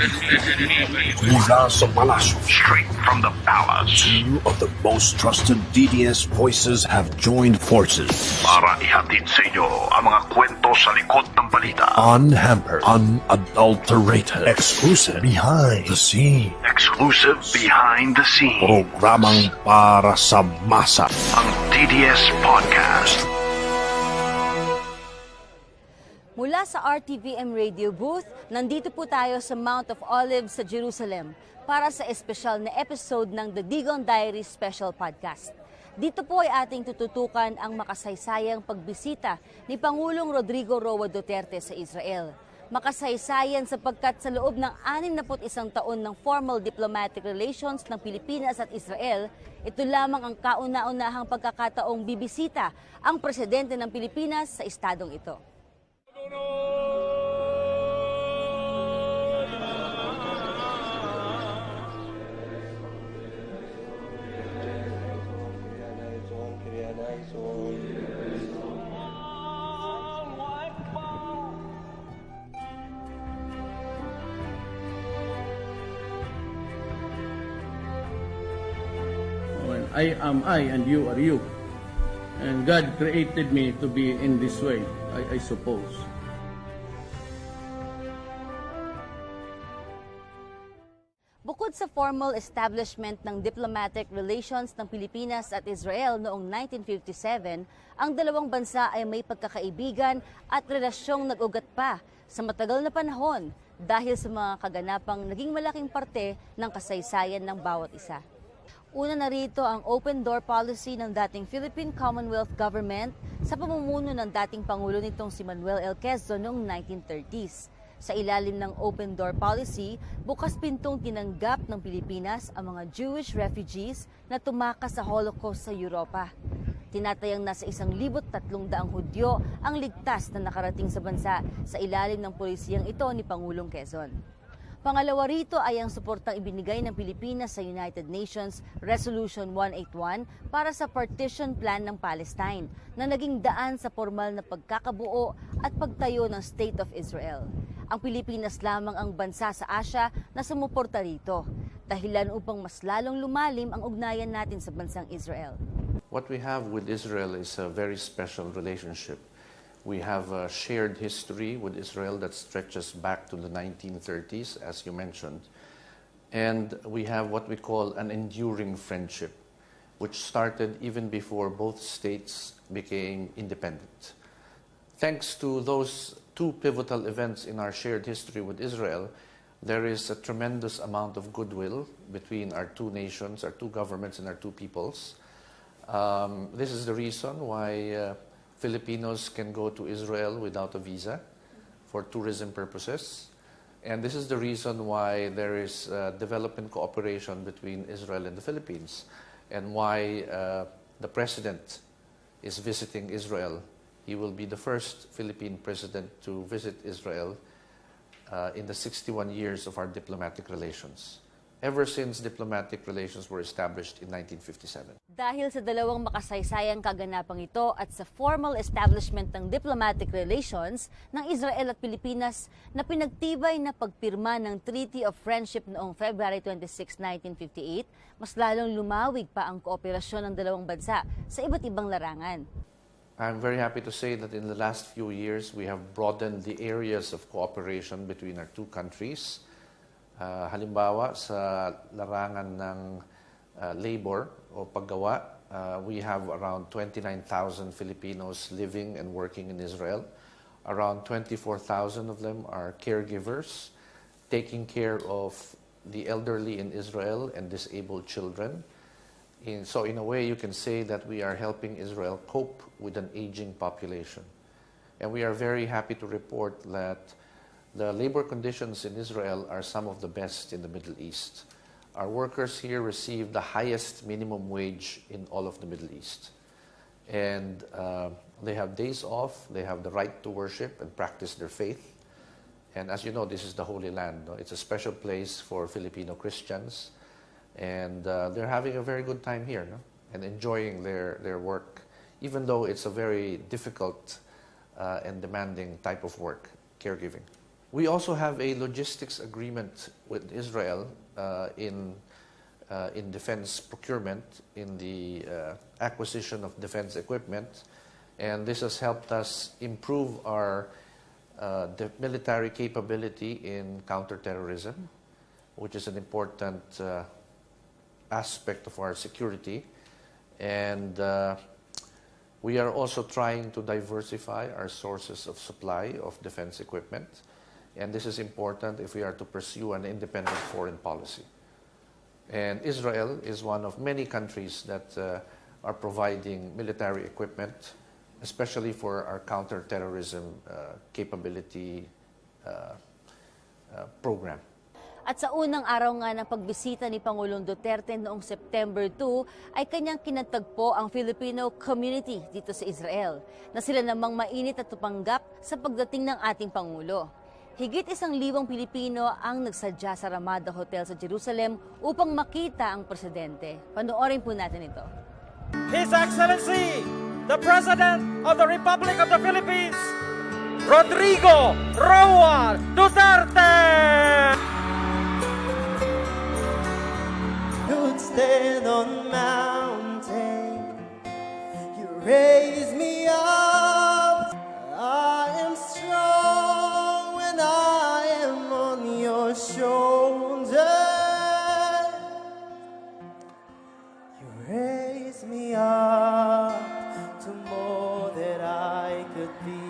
Mula sa palasyo, Straight from the palace. two of the most trusted DDS voices have joined forces. Para ihatid sa inyo ang mga kwento sa likod ng balita. Unhampered, unadulterated, exclusive, behind the scene. Exclusive behind the scenes. Programang para sa masa. Ang DDS Podcast. Mula sa RTVM Radio Booth, nandito po tayo sa Mount of Olives sa Jerusalem para sa espesyal na episode ng The Digong Diaries Special Podcast. Dito po ay ating tututukan ang makasaysayang pagbisita ni Pangulong Rodrigo Roa Duterte sa Israel. Makasaysayan sapagkat sa loob ng 61 taon ng formal diplomatic relations ng Pilipinas at Israel, ito lamang ang kauna-unahang pagkakataong bibisita ang presidente ng Pilipinas sa estadong ito. When I am I and you are you. And God created me to be in this way, I suppose. Bukod sa formal establishment ng diplomatic relations ng Pilipinas at Israel noong 1957, ang dalawang bansa ay may pagkakaibigan at relasyong nag-ugat pa sa matagal na panahon dahil sa mga kaganapang naging malaking parte ng kasaysayan ng bawat isa. Una na rito ang open door policy ng dating Philippine Commonwealth Government sa pamumuno ng dating Pangulo nitong si Manuel L. Quezon noong 1930s. Sa ilalim ng open door policy, bukas pintong tinanggap ng Pilipinas ang mga Jewish refugees na tumakas sa Holocaust sa Europa. Tinatayang nasa 1,300 Hudyo ang ligtas na nakarating sa bansa sa ilalim ng polisiyang ito ni Pangulong Quezon. Pangalawa rito ay ang suportang ibinigay ng Pilipinas sa United Nations Resolution 181 para sa partition plan ng Palestine na naging daan sa formal na pagkakabuo at pagtayo ng State of Israel. Ang Pilipinas lamang ang bansa sa Asia na sumuporta rito, dahilan upang mas lalong lumalim ang ugnayan natin sa bansang Israel. What we have with Israel is a very special relationship. We have a shared history with Israel that stretches back to the 1930s, as you mentioned. And we have what we call an enduring friendship, which started even before both states became independent. Thanks to those two pivotal events in our shared history with Israel, there is a tremendous amount of goodwill between our two nations, our two governments, and our two peoples. This is the reason why Filipinos can go to Israel without a visa for tourism purposes. And this is the reason why there is development cooperation between Israel and the Philippines, and why the president is visiting Israel. He will be the first Philippine president to visit Israel in the 61 years of our diplomatic relations, ever since diplomatic relations were established in 1957. Dahil sa dalawang makasaysayang kaganapang ito at sa formal establishment ng diplomatic relations ng Israel at Pilipinas na pinagtibay na pagpirma ng Treaty of Friendship noong February 26, 1958, mas lalong lumawig pa ang kooperasyon ng dalawang bansa sa iba't ibang larangan. I'm very happy to say that in the last few years, we have broadened the areas of cooperation between our two countries. Halimbawa, sa larangan ng labor o paggawa, we have around 29,000 Filipinos living and working in Israel. Around 24,000 of them are caregivers, taking care of the elderly in Israel and disabled children. So in a way, you can say that we are helping Israel cope with an aging population. And we are very happy to report that the labor conditions in Israel are some of the best in the Middle East. Our workers here receive the highest minimum wage in all of the Middle East. And they have days off, they have the right to worship and practice their faith. And as you know, this is the Holy Land. No? It's a special place for Filipino Christians. And they're having a very good time here, no? And enjoying their work, even though it's a very difficult and demanding type of work, caregiving. We also have a logistics agreement with Israel in defense procurement, in the acquisition of defense equipment, and this has helped us improve our military capability in counterterrorism, which is an important aspect of our security. And we are also trying to diversify our sources of supply of defense equipment. And this is important if we are to pursue an independent foreign policy. And Israel is one of many countries that are providing military equipment, especially for our counterterrorism capability program. At sa unang araw nga ng pagbisita ni Pangulong Duterte noong September 2, ay kanyang kinatagpo ang Filipino community dito sa Israel, na sila namang mainit at tupanggap sa pagdating ng ating Pangulo. Higit 1,000 Pilipino ang nagsadya sa Ramada Hotel sa Jerusalem upang makita ang presidente. Panoorin po natin ito. His Excellency, the President of the Republic of the Philippines, Rodrigo Roa Duterte! Could stand on mountain, you raise me up. I am strong when I am on your shoulder. You raise me up to more than I could be.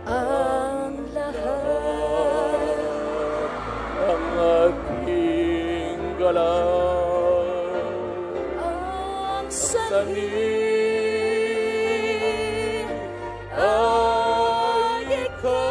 Ang lahat ang aking galaw, ang sanib ay ikaw.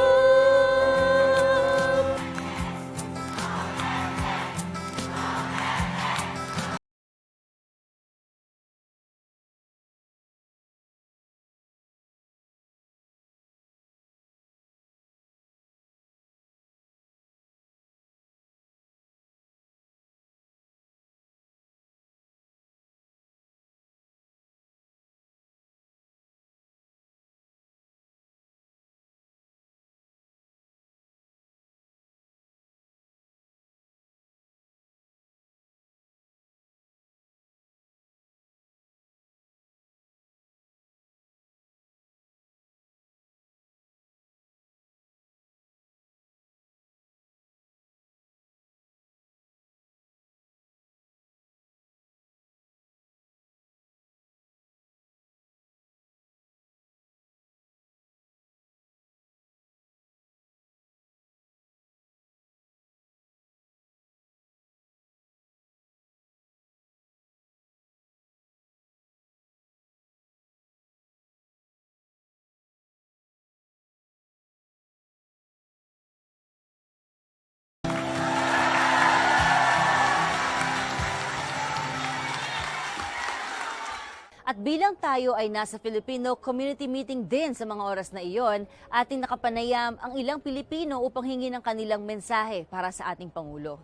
At bilang tayo ay nasa Filipino community meeting din sa mga oras na iyon, ating nakapanayam ang ilang Pilipino upang hingi ng kanilang mensahe para sa ating Pangulo.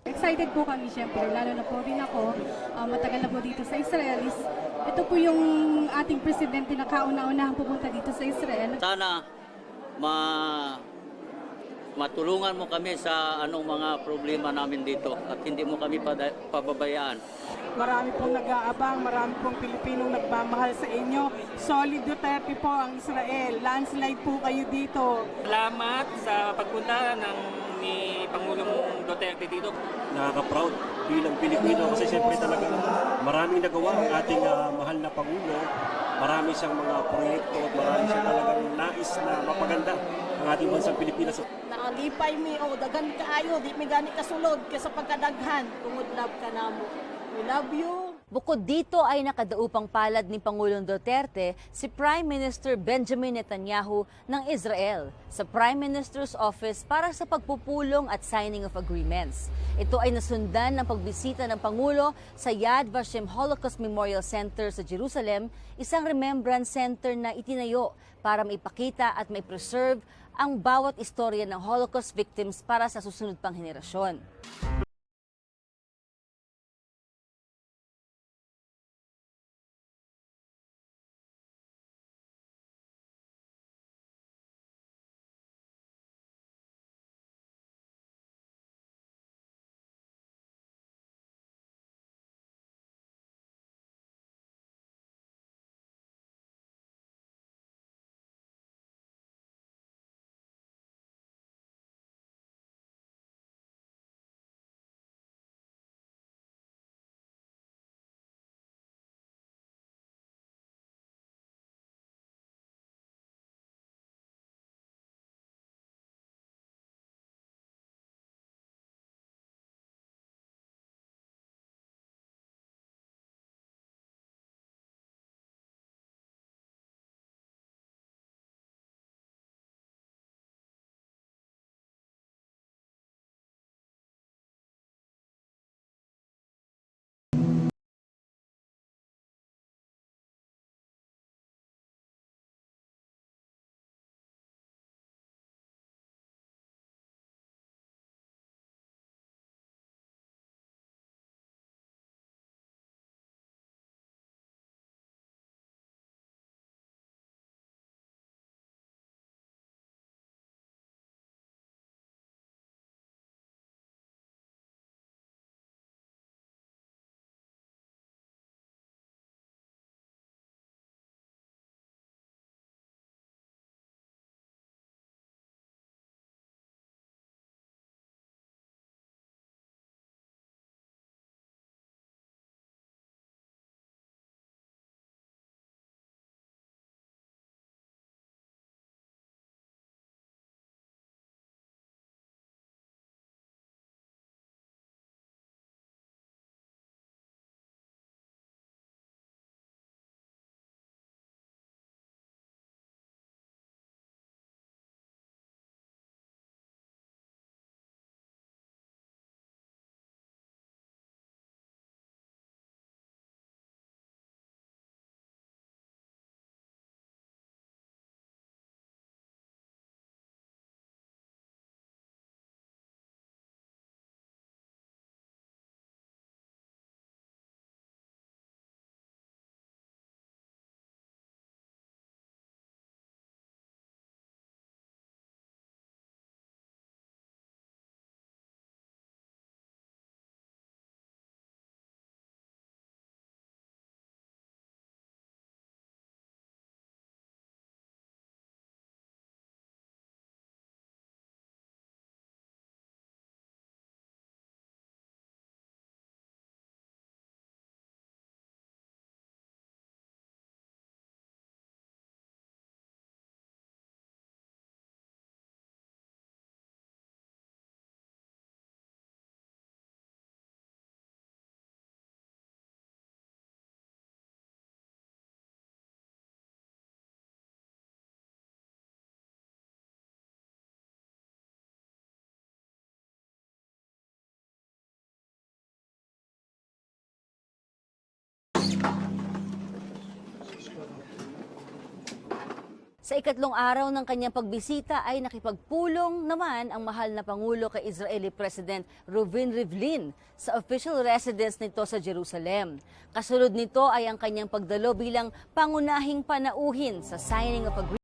Excited po kami siyempre, lalo na po rin ako, matagal na po dito sa Israel. Ito po yung ating presidente na kauna-unahang pupunta dito sa Israel. Sana matulungan mo kami sa anong mga problema namin dito at hindi mo kami pababayaan. Marami pong nag-aabang, marami pong Pilipinong nagmamahal sa inyo. Solid Duterte po ang Israel. Landslide po kayo dito. Salamat sa pagpunta ni Pangulong Duterte dito. Nakaka-proud bilang Pilipino kasi siyempre talaga maraming nagawa ang ating mahal na Pangulo. Marami siyang mga proyekto at marami siyang talagang nais na mapaganda ang ating bansang Pilipinas. Nakalipay mi o dagan kaayo, di mi gani kasulod kaysa pagkadaghan. Tungod love ka namo. We love you. Bukod dito ay nakadaupang palad ni Pangulong Duterte si Prime Minister Benjamin Netanyahu ng Israel sa Prime Minister's Office para sa pagpupulong at signing of agreements. Ito ay nasundan ng pagbisita ng Pangulo sa Yad Vashem Holocaust Memorial Center sa Jerusalem, isang remembrance center na itinayo para maipakita at maipreserve ang bawat istorya ng Holocaust victims para sa susunod pang henerasyon. Sa ikatlong araw ng kanyang pagbisita ay nakipagpulong naman ang mahal na Pangulo kay Israeli President Reuven Rivlin sa official residence nito sa Jerusalem. Kasunod nito ay ang kanyang pagdalo bilang pangunahing panauhin sa signing of agreement.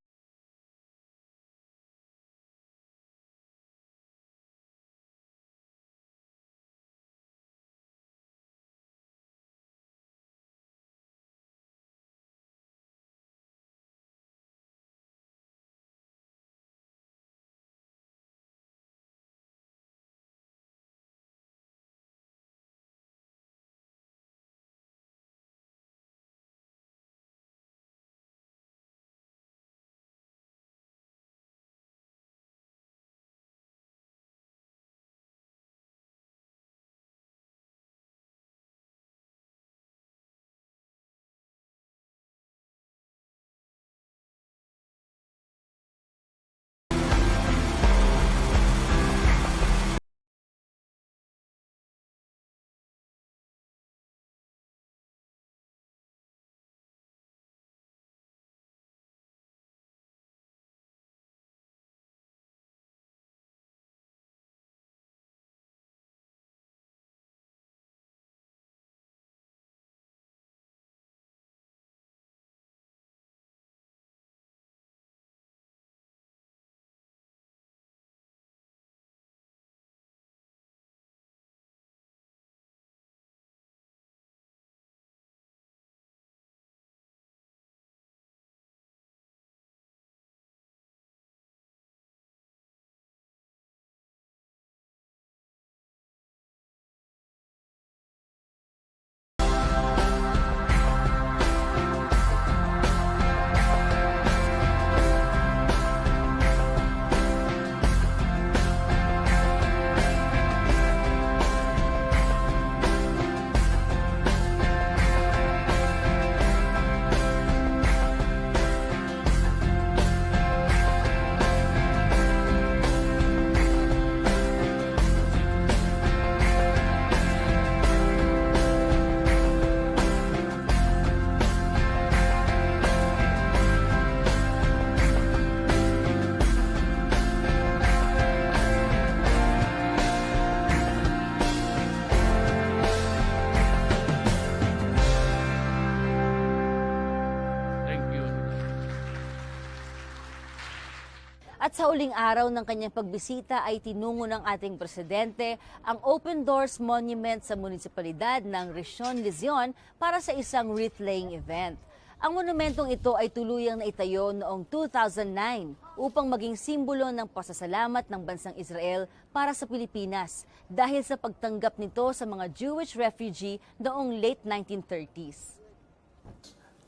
At sa uling araw ng kanyang pagbisita ay tinungo ng ating presidente ang Open Doors Monument sa munisipalidad ng Rishon Lezion para sa isang wreath-laying event. Ang monumentong ito ay tuluyang naitayo noong 2009 upang maging simbolo ng pasasalamat ng bansang Israel para sa Pilipinas dahil sa pagtanggap nito sa mga Jewish refugee noong late 1930s.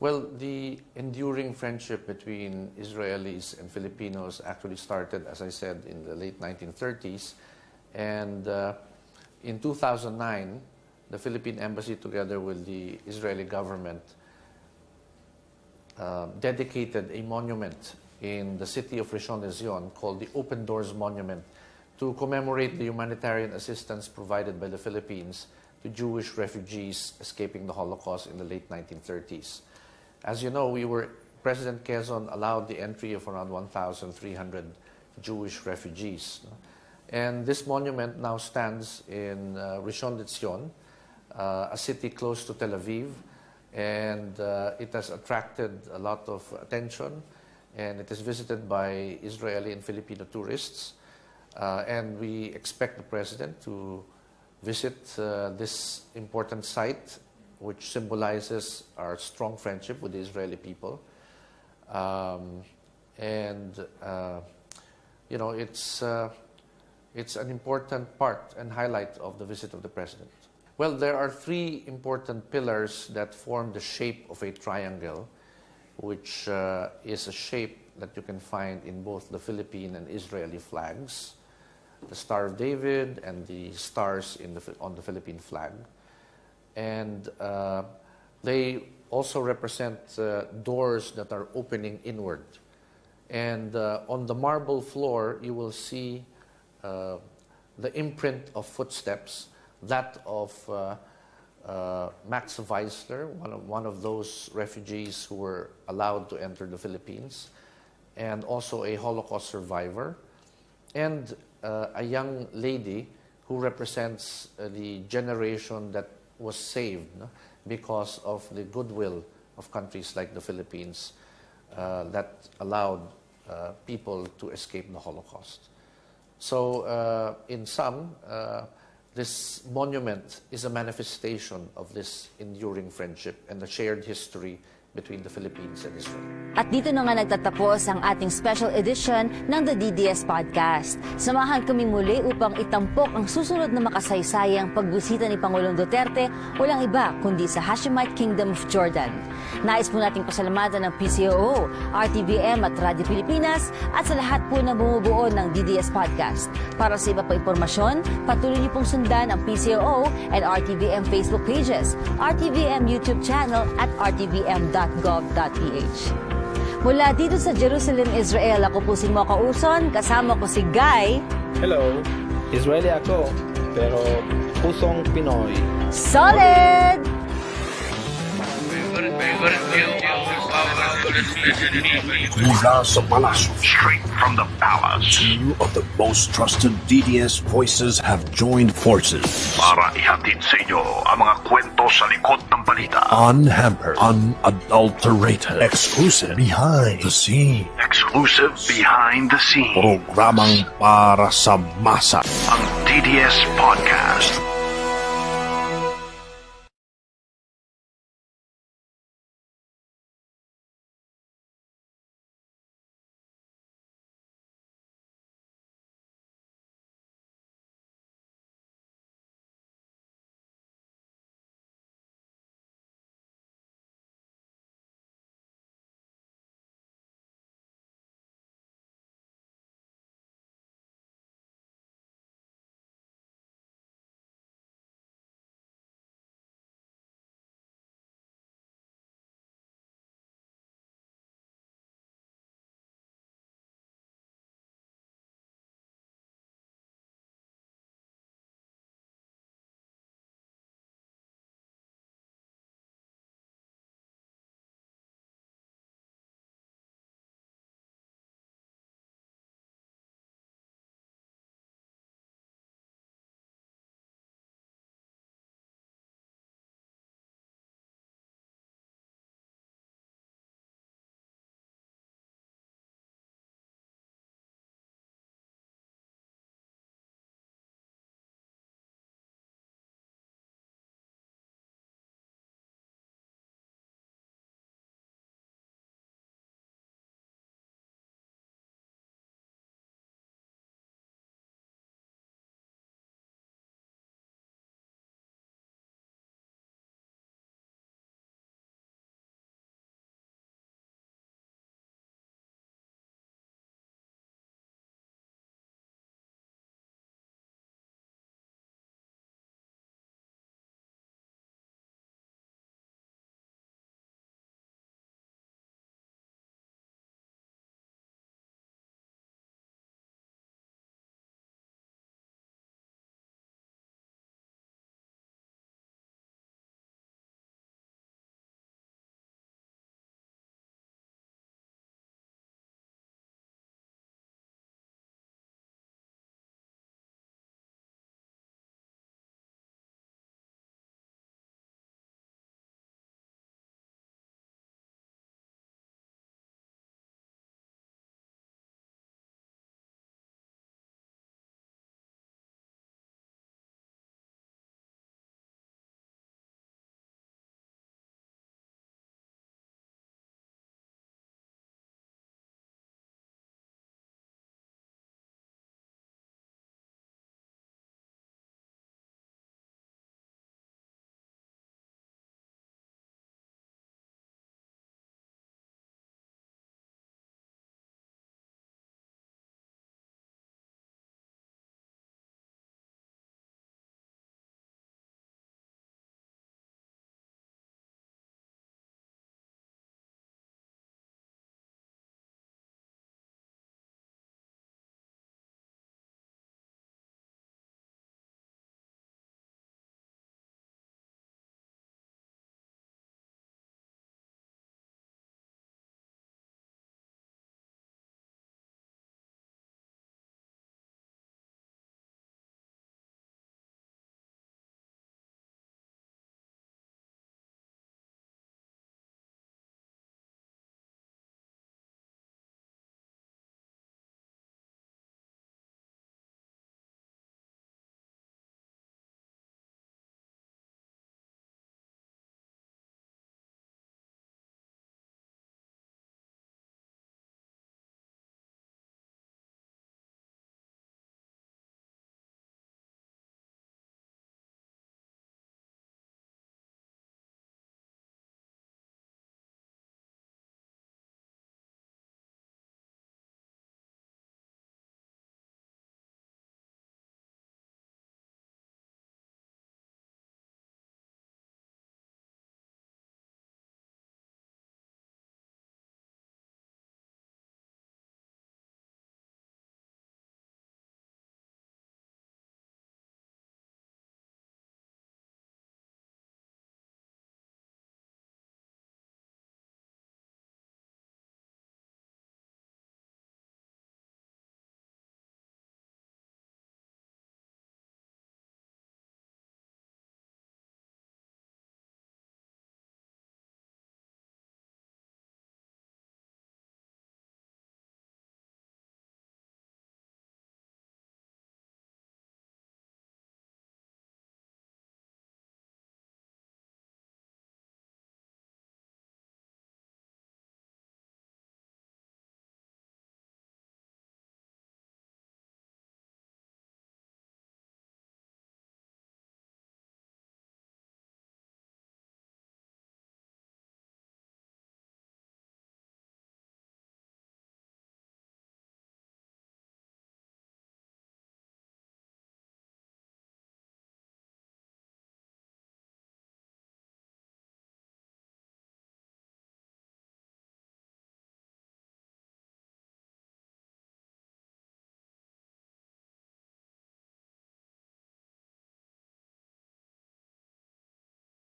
Well, the enduring friendship between Israelis and Filipinos actually started, as I said, in the late 1930s. And in 2009, the Philippine Embassy, together with the Israeli government, dedicated a monument in the city of Rishon LeZion called the Open Doors Monument to commemorate the humanitarian assistance provided by the Philippines to Jewish refugees escaping the Holocaust in the late 1930s. As you know, President Quezon allowed the entry of around 1,300 Jewish refugees. And this monument now stands in Rishon LeZion, a city close to Tel Aviv, and it has attracted a lot of attention, and it is visited by Israeli and Filipino tourists. And we expect the President to visit this important site, which symbolizes our strong friendship with the Israeli people. It's an important part and highlight of the visit of the President. Well, there are three important pillars that form the shape of a triangle, which is a shape that you can find in both the Philippine and Israeli flags, the Star of David and the stars on the Philippine flag. And they also represent doors that are opening inward. And on the marble floor, you will see the imprint of footsteps, that of Max Weisler, one of those refugees who were allowed to enter the Philippines. and also a Holocaust survivor, and a young lady who represents the generation that was saved, no? Because of the goodwill of countries like the Philippines that allowed people to escape the Holocaust. So in sum, this monument is a manifestation of this enduring friendship and the shared history between the Philippines and Israel. At dito na nga nagtatapos ang ating special edition ng The DDS Podcast. Samahan kami muli upang itampok ang susunod na makasaysayang pagbisita ni Pangulong Duterte walang iba kundi sa Hashemite Kingdom of Jordan. Nais po nating pasalamatan ng PCOO, RTVM at Radyo Pilipinas at sa lahat po na bumubuo ng DDS Podcast. Para sa iba pa impormasyon, patuloy niyo pong sundan ang PCOO and RTVM Facebook pages, RTVM YouTube channel at rtvm.gov.ph. Mula dito sa Jerusalem, Israel, ako po si Mocha Uson, kasama ko si Guy. Hello, Israeli ako, pero pusong Pinoy. Solid! Mula sa palasyo, Straight from the palace. two of the most trusted DDS voices have joined forces. Para ihatid sa inyo ang mga kwento sa likod ng balita. Unhampered, unadulterated, exclusive, behind the scene. Exclusive behind the scenes. Programang para sa masa. Ang DDS Podcast.